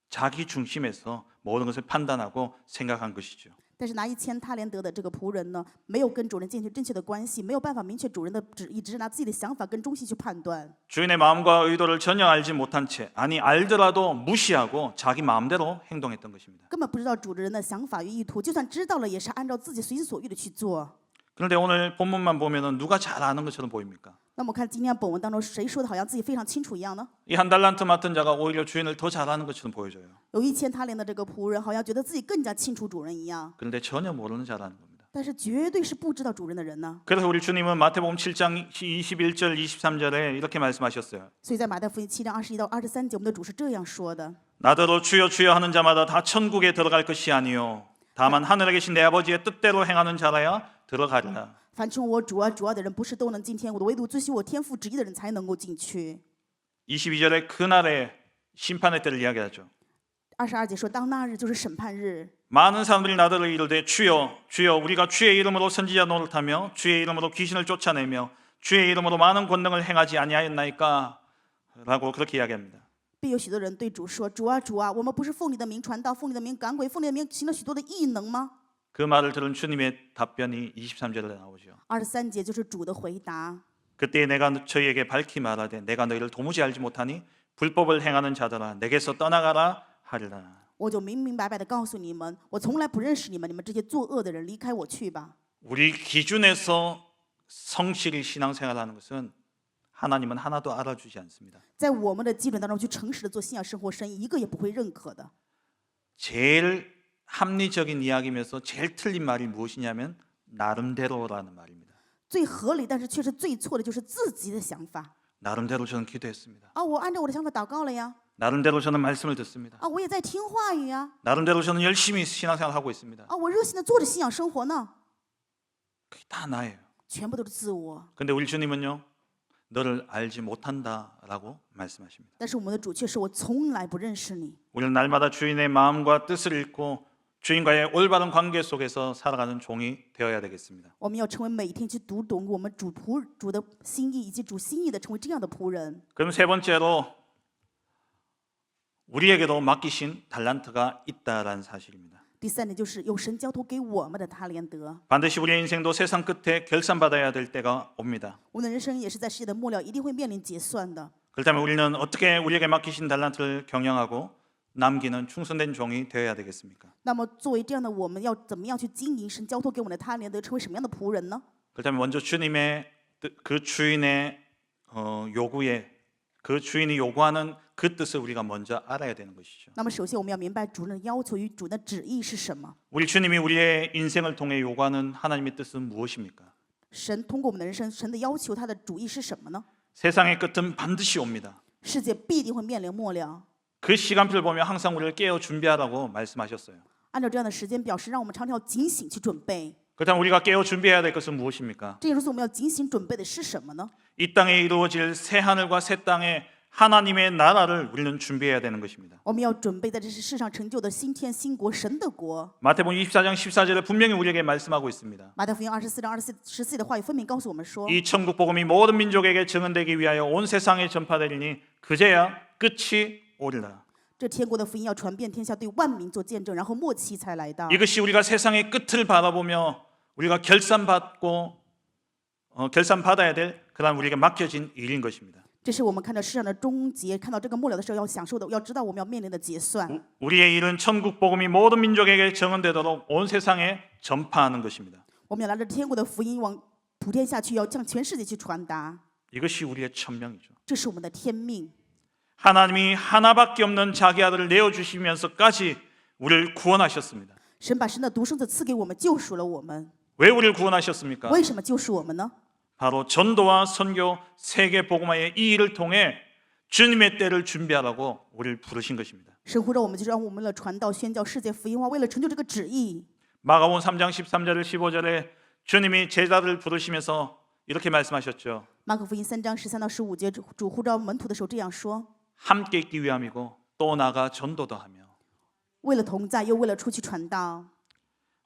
자기 중심에서 모든 것을 판단하고 생각한 것이죠. 但是拿1000他连得的这个仆人呢，没有跟主人建立正确的关系，没有办法明确主人的旨意，只是拿自己的想法跟中心去判断。 주인의 마음과 의도를 전혀 알지 못한 채, 아니 알더라도 무시하고 자기 마음대로 행동했던 것입니다. 根本不知道主人的想法与意图，就算知道了，也是按照自己随心所欲的去做。 그런데 오늘 본문만 보면은 누가 잘 아는 것처럼 보입니까? 那么看今天本文当中，谁说的好像自己非常清楚一样呢？ 이 1달란트 맡은 자가 오히려 주인을 더 잘 아는 것처럼 보여져요. 有1000他连的这个仆人，好像觉得自己更加清楚主人一样， 그런데 전혀 모르는 자라는 겁니다. 但是绝对是不知道主人的人呢。 그래서 우리 주님은 마태복음 7장 21절 23절에 이렇게 말씀하셨어요. 所以在马太福音7章21到23节，我们的主是这样说的： 나더러 주여 주여 하는 자마다 다 천국에 들어갈 것이 아니요 다만 하늘에 계신 내 아버지의 뜻대로 행하는 자라야 들어가리라. 凡称我主啊主啊的人，不是都能进天国的，唯独遵行我天父旨意的人才能够进去。 22절에 그날의 심판의 때를 이야기하죠. 22节说，当那日就是审判日， 많은 사람들이 나더러 이르되 주여 주여 우리가 주의 이름으로 선지자 노릇하며 주의 이름으로 귀신을 쫓아내며 주의 이름으로 많은 권능을 행하지 아니하였나이까? 라고 그렇게 이야기합니다. 必有许多人对主说：“主啊主啊，我们不是奉你的名传道，奉你的名赶鬼，奉你的名行了许多的异能吗？” 그 말을 들은 주님의 답변이 23절에 나오죠. 23节就是主的回答。 그때 내가 저희에게 밝히 말하되 내가 너희를 도무지 알지 못하니 불법을 행하는 자들아 내게서 떠나가라 하리라. 我就明明白白的告诉你们，我从来不认识你们，你们这些作恶的人，离开我去吧。 우리 기준에서 성실히 신앙생활하는 것은 하나님은 하나도 알아주지 않습니다. 在我们的基准当中去诚实的做信仰生活，神一个也不会认可的。 제일 합리적인 이야기면서 제일 틀린 말이 무엇이냐면 나름대로라는 말입니다. 最合理，但是却是最错的，就是自己的想法。 나름대로 저는 기도했습니다. 啊，我按照我的想法祷告了呀。 나름대로 저는 말씀을 듣습니다. 啊，我也在听话语呀。 나름대로 저는 열심히 신앙생활을 하고 있습니다. 啊，我热心的做着信仰生活呢。 그게 다 나예요. 全部都是自我。 근데 우리 주님은요. 너를 알지 못한다라고 말씀하십니다. 但是我们的主却说：“我从来不认识你。” 우리는 날마다 주인의 마음과 뜻을 읽고 주인과의 올바른 관계 속에서 살아가는 종이 되어야 되겠습니다. 我们要成为每天去读懂我们主的心意以及主心意的，成为这样的仆人。 그럼 세 번째로 우리에게도 맡기신 달란트가 있다라는 사실입니다. 第三点就是有神交托给我们的他连德。 반드시 우리의 인생도 세상 끝에 결산받아야 될 때가 옵니다. 我们的人生也是在世界的末了，一定会面临结算的。 그렇다면 우리는 어떻게 우리에게 맡기신 달란트를 경영하고 남기는 충성된 종이 되어야 되겠습니까? 那么作为这样的我们要怎么样去经营神交托给我们的他连德，成为什么样的仆人呢？ 그렇다면 먼저 주님의 그 주인의 요구에 그 주인이 요구하는 그 뜻을 우리가 먼저 알아야 되는 것이죠. 那么首先我们要明白主人的要求与主人的旨意是什么。 우리 주님이 우리의 인생을 통해 요구하는 하나님의 뜻은 무엇입니까? 神通过我们的人生，神的要求，他的主意是什么呢？ 세상의 끝은 반드시 옵니다. 世界必定会面临末了。 그 시간표를 보면 항상 우리를 깨어 준비하라고 말씀하셨어요. 按照这样的时间表示，让我们常常要警醒去准备。 그렇다면 우리가 깨어 준비해야 될 것은 무엇입니까? 这也就是我们要警醒准备的是什么呢？ 이 땅에 이루어질 새 하늘과 새 땅에 하나님의 나라를 우리는 준비해야 되는 것입니다. 我们要准备在这世上成就的新天新国，神的国。 마태복음 24장 14절에 분명히 우리에게 말씀하고 있습니다. 马太福音24章14的话语分明告诉我们说， 이 천국 복음이 모든 민족에게 증언되기 위하여 온 세상에 전파되리니 그제야 끝이 오리라. 这天国的福音要传遍天下，对万民做见证，然后末期才来到。 이것이 우리가 세상의 끝을 바라보며 우리가 결산받아야 될 그런 우리에게 맡겨진 일인 것입니다. 这是我们看到世上的终结，看到这个末了的时候要享受的，要知道我们要面临的结算。 우리의 일은 천국 복음이 모든 민족에게 증언되도록 온 세상에 전파하는 것입니다. 我们要拿着天国的福音往普天下去，要向全世界去传达， 이것이 우리의 천명이죠. 这是我们的天命。 하나님이 하나밖에 없는 자기 아들을 내어주시면서까지 우리를 구원하셨습니다. 神把神的独生子赐给我们，救赎了我们。 왜 우리를 구원하셨습니까? 为什么救赎我们呢？ 바로 전도와 선교, 세계 복음화의 이 일을 통해 주님의 때를 준비하라고 우리를 부르신 것입니다. 神呼召我们，就是让我们了传道、宣教世界福音化，为了成就这个旨意。 마가복음 3장 13절 15절에 주님이 제자들을 부르시면서 이렇게 말씀하셨죠. 马可福音3章13到15节，主呼召门徒的时候这样说： 함께 있기 위함이고 또 나가 전도도 하며 为了同在，又为了出去传道。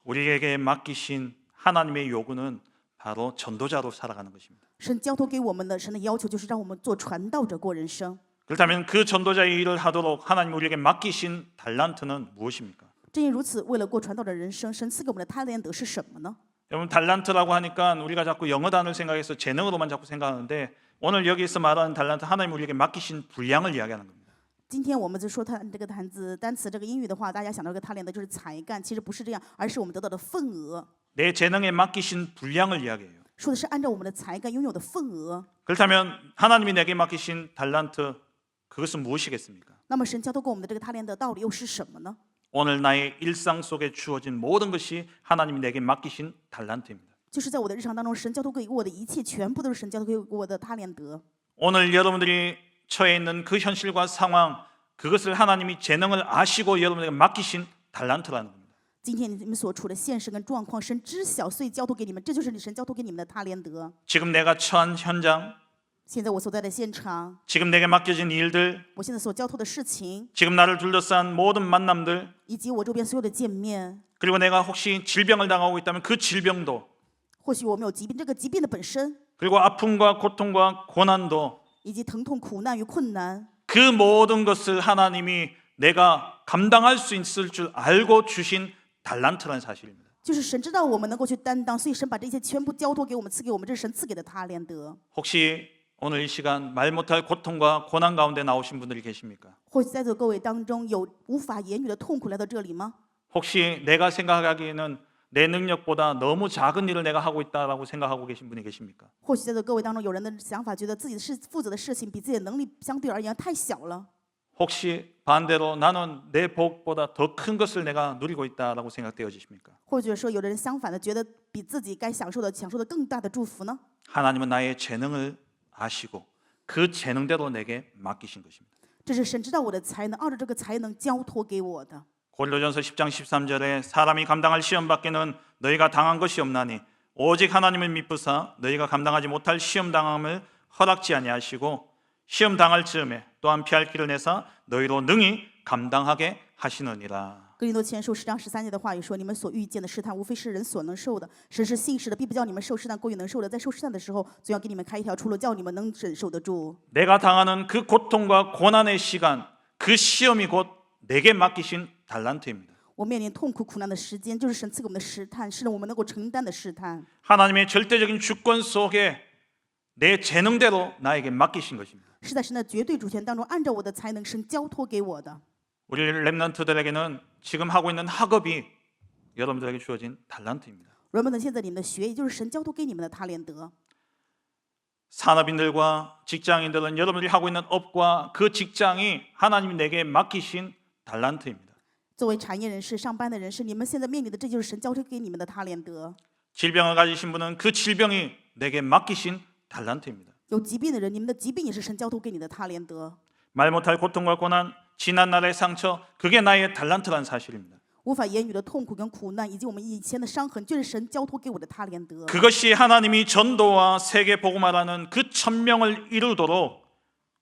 우리에게 맡기신 하나님의 요구는 바로 전도자로 살아가는 것입니다. 神交托给我们的，神的要求就是让我们做传道者过人生。 그렇다면 그 전도자의 일을 하도록 하나님 우리에게 맡기신 달란트는 무엇입니까? 正因如此，为了过传道的人生，神赐给我们的他连德是什么呢？ 여러분 달란트라고 하니까 우리가 자꾸 영어 단어를 생각해서 재능으로만 자꾸 생각하는데 오늘 여기서 말하는 달란트 하나님 우리에게 맡기신 분량을 이야기하는 겁니다. 今天我们就说他这个单词这个英语的话，大家想到这个他连德就是才干，其实不是这样，而是我们得到的份额。 내 재능에 맡기신 분량을 이야기해요. 说的是按照我们的才干拥有的份额。 그렇다면 하나님이 내게 맡기신 달란트 그것은 무엇이겠습니까? 那么神交托给我们的这个他连德到底又是什么呢？ 오늘 나의 일상 속에 주어진 모든 것이 하나님이 내게 맡기신 달란트입니다. 就是在我的日常当中，神交托给我的一切，全部都是神交托给我的他连德。 오늘 여러분들이 처해 있는 그 현실과 상황 그것을 하나님이 재능을 아시고 여러분에게 맡기신 달란트라는 겁니다. 今天你们所处的现实跟状况，神知晓，所以交托给你们，这就是神交托给你们的他连德。 지금 내가 처한 현장 现在我所在的现场， 지금 내게 맡겨진 일들 我现在所交托的事情， 지금 나를 둘러싼 모든 만남들 以及我周边所有的见面， 그리고 내가 혹시 질병을 당하고 있다면 그 질병도 或许我们有疾病，这个疾病的本身， 그리고 아픔과 고통과 고난도 以及疼痛、苦难与困难， 그 모든 것을 하나님이 내가 감당할 수 있을 줄 알고 주신 달란트라는 사실입니다. 就是神知道我们能够去担当，所以神把这些全部交托给我们，赐给我们，这是神赐给的他连德。 혹시 오늘 이 시간 말 못할 고통과 고난 가운데 나오신 분들이 계십니까? 或许在座各位当中有无法言语的痛苦来到这里吗？ 혹시 내가 생각하기에는 내 능력보다 너무 작은 일을 내가 하고 있다라고 생각하고 계신 분이 계십니까? 或许在座各位当中有人的想法，觉得自己负责的事情比自己的能力相对而言太小了。 혹시 반대로 나는 내 복보다 더 큰 것을 내가 누리고 있다라고 생각되어지십니까? 或者说有的人相反的觉得比自己该享受的更大的祝福呢？ 하나님은 나의 재능을 아시고 그 재능대로 내게 맡기신 것입니다. 这是神知道我的才能，按照这个才能交托给我的。 고린도전서 10장 13절에 사람이 감당할 시험 밖에는 너희가 당한 것이 없나니 오직 하나님을 믿으사 너희가 감당하지 못할 시험 당함을 허락지 아니하시고 시험 당할 즈음에 또한 피할 길을 내사 너희로 능히 감당하게 하시느니라. 哥林多前书10章13节的话语说：“你们所遇见的试探，无非是人所能受的。神是信实的，必不叫你们受试探过于能受的。在受试探的时候，总要给你们开一条出路，叫你们能忍受得住。” 내가 당하는 그 고통과 고난의 시간, 그 시험이 곧 내게 맡기신 달란트입니다. 我面临痛苦苦难的时间，就是神赐给我们的试探，是我们能够承担的试探。 하나님의 절대적인 주권 속에 내 재능대로 나에게 맡기신 것입니다. 是在神的绝对主权当中，按照我的才能，神交托给我的。 우리 렘넌트들에게는 지금 하고 있는 학업이 여러분들에게 주어진 달란트입니다. 人们呢，现在你们的学业就是神交托给你们的他连德。 산업인들과 직장인들은 여러분들이 하고 있는 업과 그 직장이 하나님이 내게 맡기신 달란트입니다. 作为产业人士、上班的人士，你们现在面临的这就是神交托给你们的他连德。 질병을 가지신 분은 그 질병이 내게 맡기신 달란트입니다. 有疾病的人，你们的疾病也是神交托给你的他连德。 말 못할 고통과 고난, 지난 날의 상처, 그게 나의 달란트라는 사실입니다. 无法言语的痛苦跟苦难，以及我们以前的伤痕，就是神交托给我的他连德。 그것이 하나님이 전도와 세계 복음화라는 그 천명을 이루도록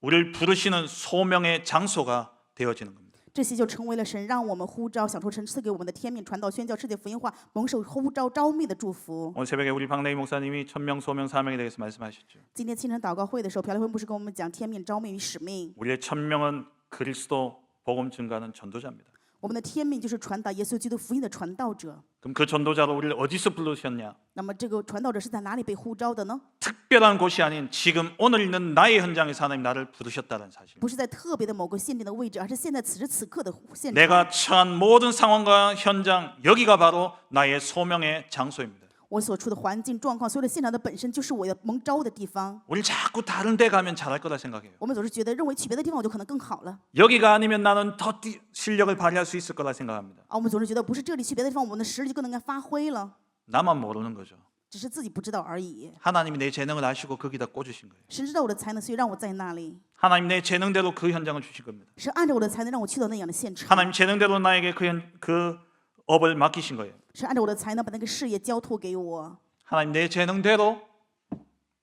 우리를 부르시는 소명의 장소가 되어지는 겁니다. 这些就成为了神让我们呼召，享受神赐给我们的天命，传道宣教世界福音化，蒙受呼召召命的祝福。 오늘 새벽에 우리 박내희 목사님이 천명, 소명, 사명에 대해서 말씀하셨죠. 今天清晨祷告会的时候，朴立辉牧师跟我们讲天命、召命与使命。 우리의 천명은 그리스도 복음 증가하는 전도자입니다. 我们的天命就是传达耶稣基督福音的传道者。 그럼 그 전도자로 우리를 어디서 부르셨냐? 那么这个传道者是在哪里被呼召的呢？ 특별한 곳이 아닌 지금 오늘 있는 나의 현장에서 하나님 나를 부르셨다는 사실. 不是在特别的某个限定的位置，而是现在此时此刻的现场。 내가 처한 모든 상황과 현장, 여기가 바로 나의 소명의 장소입니다. 我所处的环境状况，所有的现场的本身就是我的蒙召的地方。 우리 자꾸 다른 데 가면 잘할 거다 생각해요. 我们总是觉得认为去别的地方我就可能更好了 여기가 아니면 나는 더 실력을 발휘할 수 있을 거라 생각합니다. 啊，我们总是觉得不是这里去别的地方，我们的实力就更能够发挥了， 나만 모르는 거죠. 只是自己不知道而已。 하나님이 내 재능을 아시고 거기다 꽂으신 거예요. 神知道我的才能，所以让我在那里。 하나님 내 재능대로 그 현장을 주신 겁니다. 是按照我的才能让我去到那样的现场， 하나님 재능대로 나에게 그 업을 맡기신 거예요. 是按照我的才能把那个事业交托给我。 하나님 내 재능대로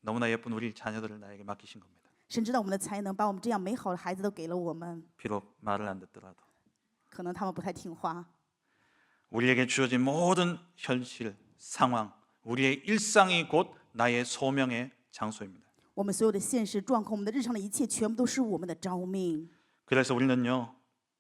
너무나 예쁜 우리 자녀들을 나에게 맡기신 겁니다. 神知道我们的才能，把我们这样美好的孩子都给了我们。 비록 말을 안 듣더라도 可能他们不太听话， 우리에게 주어진 모든 현실, 상황, 우리의 일상이 곧 나의 소명의 장소입니다. 我们所有的现实状况，我们的日常的一切，全部都是我们的召命。 그래서 우리는요,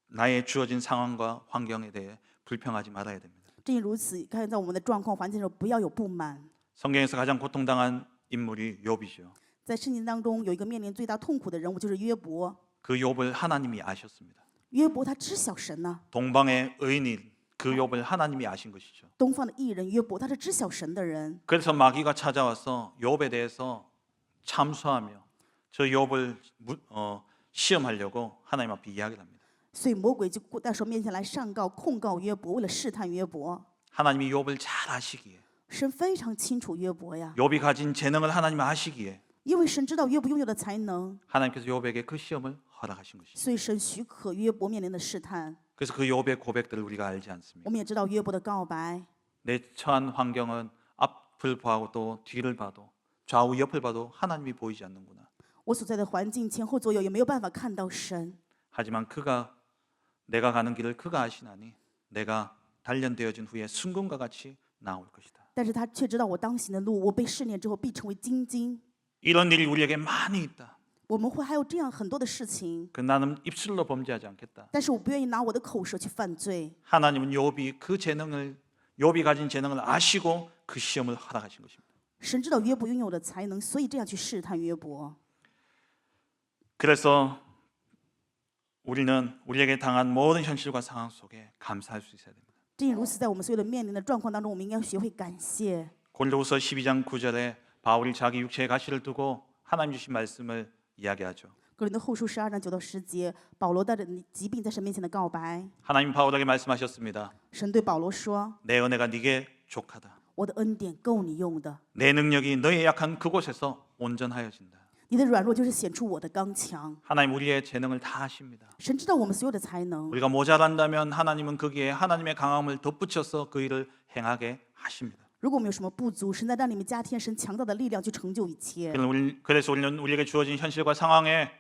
나의 주어진 상황과 환경에 대해 불평하지 말아야 됩니다. 正因如此，看在我们的状况环境的时候，不要有不满。 성경에서 가장 고통당한 인물이 욥이죠. 在圣经当中，有一个面临最大痛苦的人物，就是约伯。 그 욥을 하나님이 아셨습니다. 约伯他知晓神呐、 동방의 의인인 그 욥을 하나님이 아신 것이죠. 东方的艺人约伯，他是知晓神的人。 그래서 마귀가 찾아와서 욥에 대해서 참수하며 저 욥을 시험하려고 하나님 앞에 이야기를 합니다. 所以魔鬼就在神面前来上告、控告约伯，为了试探约伯。 하나님이 욥을 잘 아시기에 神非常清楚约伯呀， 욥이 가진 재능을 하나님 아시기에 因为神知道约伯拥有的才能， 하나님께서 욥에게 그 시험을 허락하신 것이죠. 所以神许可约伯面临的试探。 그래서 그 욥의 고백들을 우리가 알지 않습니까? 我们也知道约伯的告白， 내 처한 환경은 앞을 봐도 또 뒤를 봐도 좌우 옆을 봐도 하나님이 보이지 않는구나. 我所在的环境前后左右也没有办法看到神。 하지만 내가 가는 길을 그가 아시나니 내가 단련되어진 후에 순금과 같이 나올 것이다. 但是他却知道我当行的路，我被试炼之后必成为精金。 이런 일이 우리에게 많이 있다. 我们会还有这样很多的事情， 나는 입술로 범죄하지 않겠다. 但是我不愿意拿我的口舌去犯罪。 하나님은 욥이 가진 재능을 아시고 그 시험을 허락하신 것입니다. 神知道约伯拥有的才能，所以这样去试探约伯。 그래서 우리는 우리에게 당한 모든 현실과 상황 속에 감사할 수 있어야 됩니다. 正因如此，在我们所有的面临的状况当中，我们应该学会感谢。 고린도후서 12장 9절에 바울이 자기 육체의 가시를 두고 하나님 주신 말씀을 이야기하죠. 哥林多后书12章9到10节，保罗带着疾病在神面前的告白。 하나님 바울에게 말씀하셨습니다. 神对保罗说 내 은혜가 네게 족하다. ：“我的恩典够你用的， 내 능력이 너의 약한 그곳에서 온전하여진다. 你的软弱就是显出我的刚强。 하나님 우리의 재능을 다 아십니다. 神知道我们所有的才能， 우리가 모자란다면 하나님은 거기에 하나님의 강함을 덧붙여서 그 일을 행하게 하십니다. 如果我们有什么不足，神在让你们加添神强大的力量去成就一切。 그래서 우리는 우리에게 주어진 현실과 상황에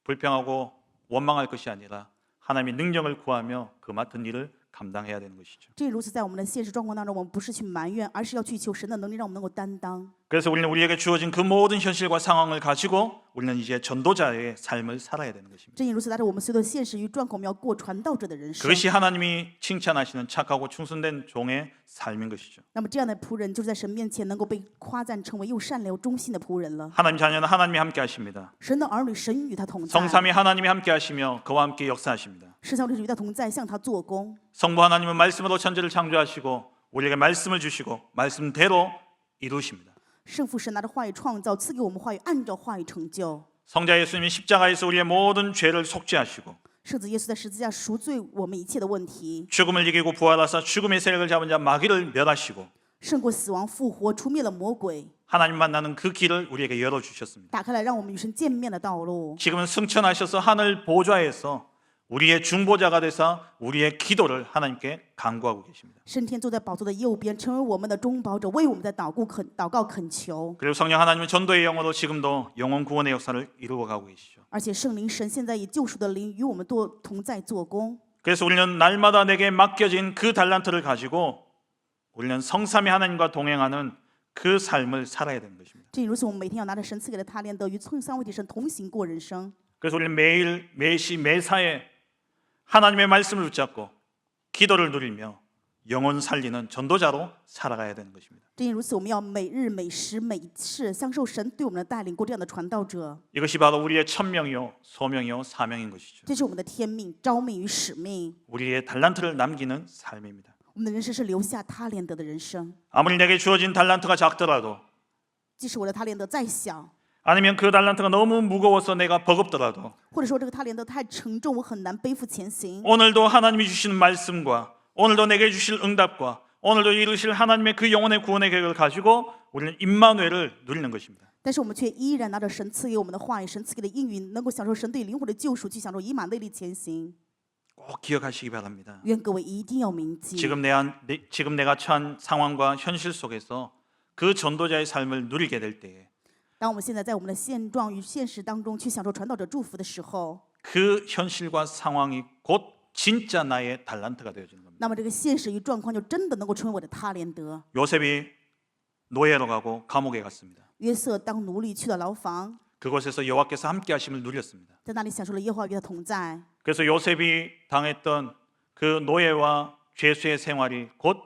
불평하고 원망할 것이 아니라 하나님의 능력을 구하며 그 맡은 일을 감당해야 되는 것이죠. 正如此，在我们的现实状况当中，我们不是去埋怨，而是要去求神的能力，让我们能够担当。 그래서 우리는 우리에게 주어진 그 모든 현실과 상황을 가지고 우리는 이제 전도자의 삶을 살아야 되는 것입니다. 正因如此，带着我们所有的现实与状况，我们要过传道者的人生。 그것이 하나님이 칭찬하시는 착하고 충성된 종의 삶인 것이죠. 那么这样的仆人，就是在神面前能够被夸赞成为又善良又忠心的仆人了。 하나님 자녀는 하나님이 함께 하십니다. 神的儿女，神与他同在。 성삼위 하나님이 함께 하시며 그와 함께 역사하십니다. 圣三位一体与他同在，向他做工。 성부 하나님은 말씀으로 천지를 창조하시고 우리에게 말씀을 주시고 말씀대로 이루십니다. 圣父神拿着话语创造，赐给我们话语，按照话语成就。 성자 예수님이 십자가에서 우리의 모든 죄를 속죄하시고 圣子耶稣在十字架赎罪我们一切的问题， 죽음을 이기고 부활하사 죽음의 세력을 잡은 자 마귀를 멸하시고 胜过死亡复活，除灭了魔鬼， 하나님 만나는 그 길을 우리에게 열어주셨습니다. 打开了让我们与神见面的道路。 지금은 승천하셔서 하늘 보좌에서 우리의 중보자가 되사 우리의 기도를 하나님께 간구하고 계십니다. 升天坐在宝座的右边，成为我们的中保者，为我们在祷告恳求。 그리고 성령 하나님은 전도의 영으로 지금도 영혼 구원의 역사를 이루어 가고 계시죠. 而且圣灵神现在以救赎的灵与我们同在做工。 그래서 우리는 날마다 내게 맡겨진 그 달란트를 가지고 우리는 성삼위 하나님과 동행하는 그 삶을 살아야 되는 것입니다. 正如此，我们每天要拿着神赐给的他连德，与三位一体神同行过人生。 그래서 우리는 매일 매시 매사에 하나님의 말씀을 붙잡고 기도를 누리며 영혼 살리는 전도자로 살아가야 되는 것입니다. 正因如此，我们要每日每时每事享受神对我们的带领，过这样的传道者。 이것이 바로 우리의 천명이요 소명이요 사명인 것이죠. 这是我们的天命、召命与使命。 우리의 달란트를 남기는 삶입니다. 我们的人生是留下他连德的人生。 아무리 내게 주어진 달란트가 작더라도 即使我的他连德再小， 아니면 그 달란트가 너무 무거워서 내가 버겁더라도 或者说这个他连德太沉重，我很难背负前行。 오늘도 하나님이 주시는 말씀과 오늘도 내게 주실 응답과 오늘도 이루실 하나님의 그 영혼의 구원의 계획을 가지고 우리는 임마누엘을 누리는 것입니다. 但是我们却依然拿着神赐给我们的话语、神赐给的应允，能够享受神对灵魂的救赎，去享受以马内利前行。 꼭 기억하시기 바랍니다. 愿各位一定要铭记。 지금 내가 처한 상황과 현실 속에서 그 전도자의 삶을 누리게 될 때에 当我们现在在我们的现状与现实当中去享受传道者祝福的时候， 그 현실과 상황이 곧 진짜 나의 달란트가 되어지는 겁니다. 那么这个现实与状况就真的能够成为我的他连德。 요셉이 노예로 가고 감옥에 갔습니다. 约瑟当奴隶去了牢房， 그곳에서 여호와께서 함께 하심을 누렸습니다. 在那里享受了耶和华与他同在。 그래서 요셉이 당했던 그 노예와 죄수의 생활이 곧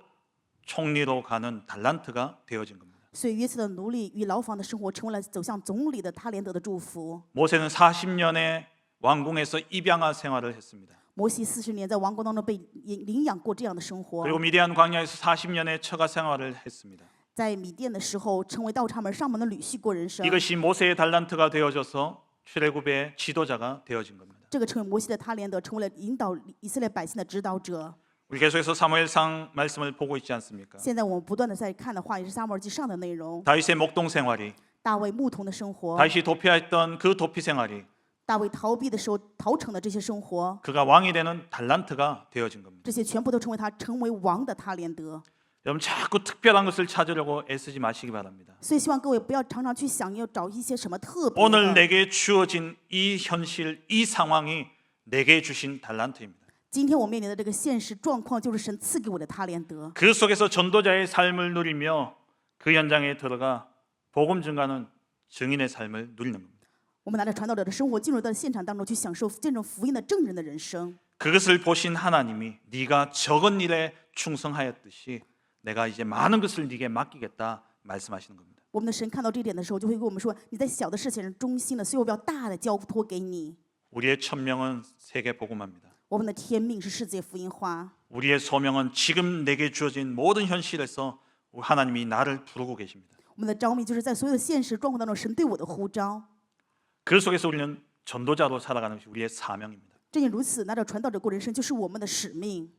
총리로 가는 달란트가 되어진 겁니다. 所以约瑟的奴隶与牢房的生活成为了走向总理的他连德的祝福。 모세는 40년의 왕궁에서 입양아 생활을 했습니다. 摩西40年在王国当中被领养过这样的生活， 그리고 미디안 광야에서 40년의 처가 생활을 했습니다. 在米甸的时候成为倒插门上门的女婿过人生。 이것이 모세의 달란트가 되어져서 출애굽의 지도자가 되어진 겁니다. 这个成为摩西的他连德，成为了引导以色列百姓的指导者。 우리 계속해서 사무엘상 말씀을 보고 있지 않습니까? 现在我们不断的在看的话，也是撒母耳记上的内容。 다윗의 목동 생활이 大卫牧童的生活， 다윗이 도피했던 그 도피 생활이 大卫逃避的时候逃城的这些生活， 그가 왕이 되는 달란트가 되어진 겁니다. 这些全部都成为他成为王的他连德。 여러분 자꾸 특별한 것을 찾으려고 애쓰지 마시기 바랍니다. 所以希望各位不要常常去想要找一些什么特别 오늘 的。 내게 주어진 이 현실, 이 상황이 내게 주신 달란트입니다. 今天我面临的这个现实状况，就是神赐给我的他连德。 그 속에서 전도자의 삶을 누리며 그 현장에 들어가 복음 증가하는 증인의 삶을 누리는 겁니다. 我们拿着传道者的生活进入到现场当中去享受见证福音的证人的人生。 그것을 보신 하나님이 네가 적은 일에 충성하였듯이 내가 이제 많은 것을 네게 맡기겠다 말씀하시는 겁니다. 我们的神看到这一点的时候，就会跟我们说：“你在小的事情上忠心了，所以我要大的交托给你。 우리의 천명은 세계 복음화입니다. 我们的天命是世界福音化， 우리의 소명은 지금 내게 주어진 모든 현실에서 하나님이 나를 부르고 계십니다. 我们的召命就是在所有的现实状况当中，神对我的呼召。 그 속에서 우리는 전도자로 살아가는 것이 우리의 사명입니다. 正因如此，拿着传道者过人生，就是我们的使命。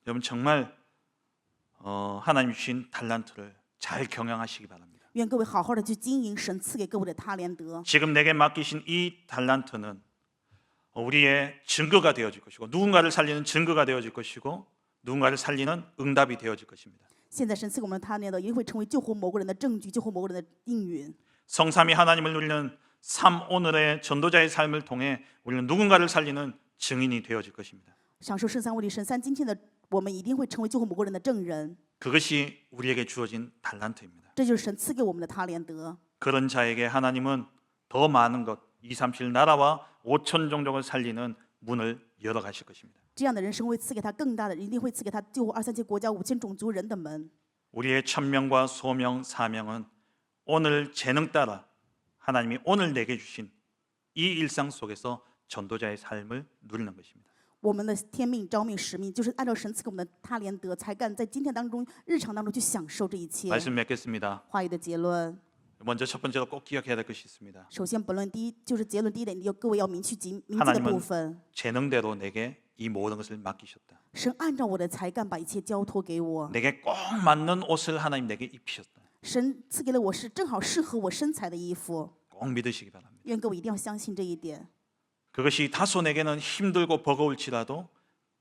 여러분 정말 하나님 주신 달란트를 잘 경영하시기 바랍니다. 愿各位好好的去经营神赐给各位的他连德。 지금 내게 맡기신 이 달란트는 우리의 증거가 되어질 것이고 누군가를 살리는 증거가 되어질 것이고 누군가를 살리는 응답이 되어질 것입니다. 现在神赐给我们的他连德，一定会成为救活某个人的证据，救活某个人的应允。 성삼위 하나님을 누리는 삶 오늘의 전도자의 삶을 통해 우리는 누군가를 살리는 증인이 되어질 것입니다. 享受圣三位一体神三今天的我们一定会成为救活某个人的证人。 그것이 우리에게 주어진 달란트입니다. 这就是神赐给我们的他连德。 그런 자에게 하나님은 더 많은 것, 2, 3, 7 나라와 5천 종족을 살리는 문을 열어 가실 것입니다. 这样的人，神会赐给他更大的，一定会赐给他救活2、3千国家、5000种族人的门。 우리의 천명과 소명, 사명은 오늘 재능 따라 하나님이 오늘 내게 주신 이 일상 속에서 전도자의 삶을 누리는 것입니다. 我们的天命、召命、使命，就是按照神赐给我们的他连德才干，在今天当中、日常当中去享受这一切。 말씀 맺겠습니다. 话语的结论， 먼저 첫 번째로 꼭 기억해야 될 것이 있습니다. 首先本论第一就是结论第一点，各位要明记的部分。 재능대로 내게 이 모든 것을 맡기셨다. 神按照我的才干把一切交托给我， 내게 꼭 맞는 옷을 하나님 내게 입히셨다. 神赐给了我是正好适合我身材的衣服。 꼭 믿으시기 바랍니다. 愿各位一定要相信这一点。 그것이 다소 내게는 힘들고 버거울지라도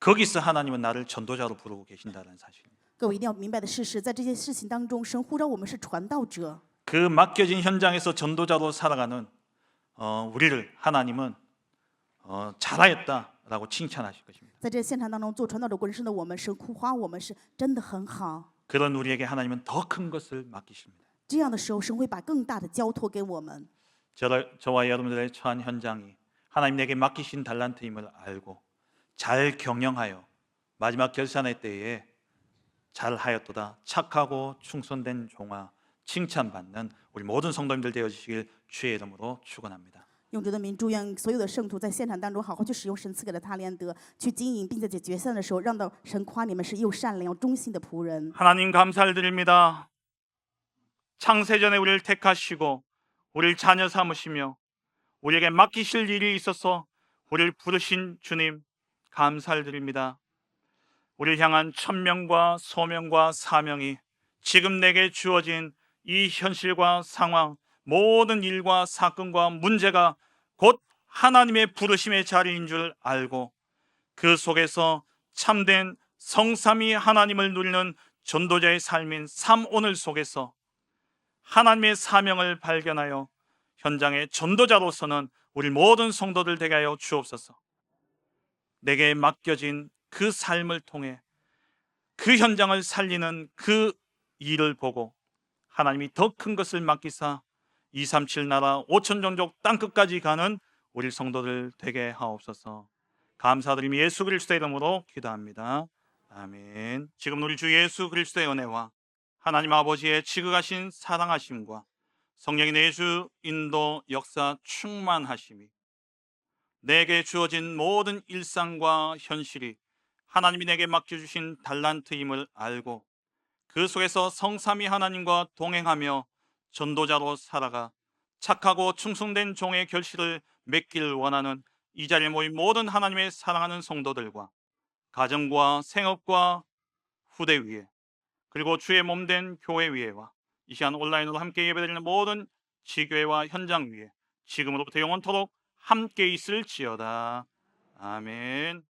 거기서 하나님은 나를 전도자로 부르고 계신다는 사실입니다. 各位一定要明白的事实，在这些事情当中，神呼召我们是传道者。 그 맡겨진 현장에서 전도자로 살아가는 우리를 하나님은 잘하였다라고 칭찬하실 것입니다. 在这现场当中做传道者过人生的我们，神呼夸我们是真的很好。 그런 우리에게 하나님은 더 큰 것을 맡기십니다. 这样的时候，神会把更大的交托给我们。 저와 여러분들의 처한 현장이 하나님 내게 맡기신 달란트임을 알고 잘 경영하여 마지막 결산의 때에 잘하였도다 착하고 충성된 종아 칭찬받는 우리 모든 성도님들 되어주시길 주의 이름으로 축원합니다. 用主的名祝愿所有的圣徒在现场当中好好去使用神赐给的他连德，去经营，并且在决赛的时候，让到神夸你们是又善良又忠心的仆人。 하나님 감사를 드립니다. 창세전에 우리를 택하시고 우리를 자녀 삼으시며 우리에게 맡기실 일이 있어서 우리를 부르신 주님 감사를 드립니다. 우리를 향한 천명과 소명과 사명이 지금 내게 주어진 이 현실과 상황, 모든 일과 사건과 문제가 곧 하나님의 부르심의 자리인 줄 알고 그 속에서 참된 성삼위 하나님을 누리는 전도자의 삶인 삶오늘 속에서 하나님의 사명을 발견하여 현장의 전도자로서는 우리 모든 성도들 되게 하여 주옵소서. 내게 맡겨진 그 삶을 통해 그 현장을 살리는 그 일을 보고 하나님이 더 큰 것을 맡기사 237 나라 5천 종족 땅끝까지 가는 우리 성도들 되게 하옵소서. 감사드리며 예수 그리스도의 이름으로 기도합니다. 아멘. 지금 우리 주 예수 그리스도의 은혜와 하나님 아버지의 지극하신 사랑하심과 성령의 내주 인도 역사 충만하심이 내게 주어진 모든 일상과 현실이 하나님이 내게 맡겨주신 달란트임을 알고 그 속에서 성삼위 하나님과 동행하며 전도자로 살아가 착하고 충성된 종의 결실을 맺길 원하는 이 자리에 모인 모든 하나님의 사랑하는 성도들과 가정과 생업과 후대 위에 그리고 주의 몸된 교회 위에와 이 시간 온라인으로 함께 예배드리는 모든 지교회와 현장 위에 지금으로부터 영원토록 함께 있을지어다. 아멘.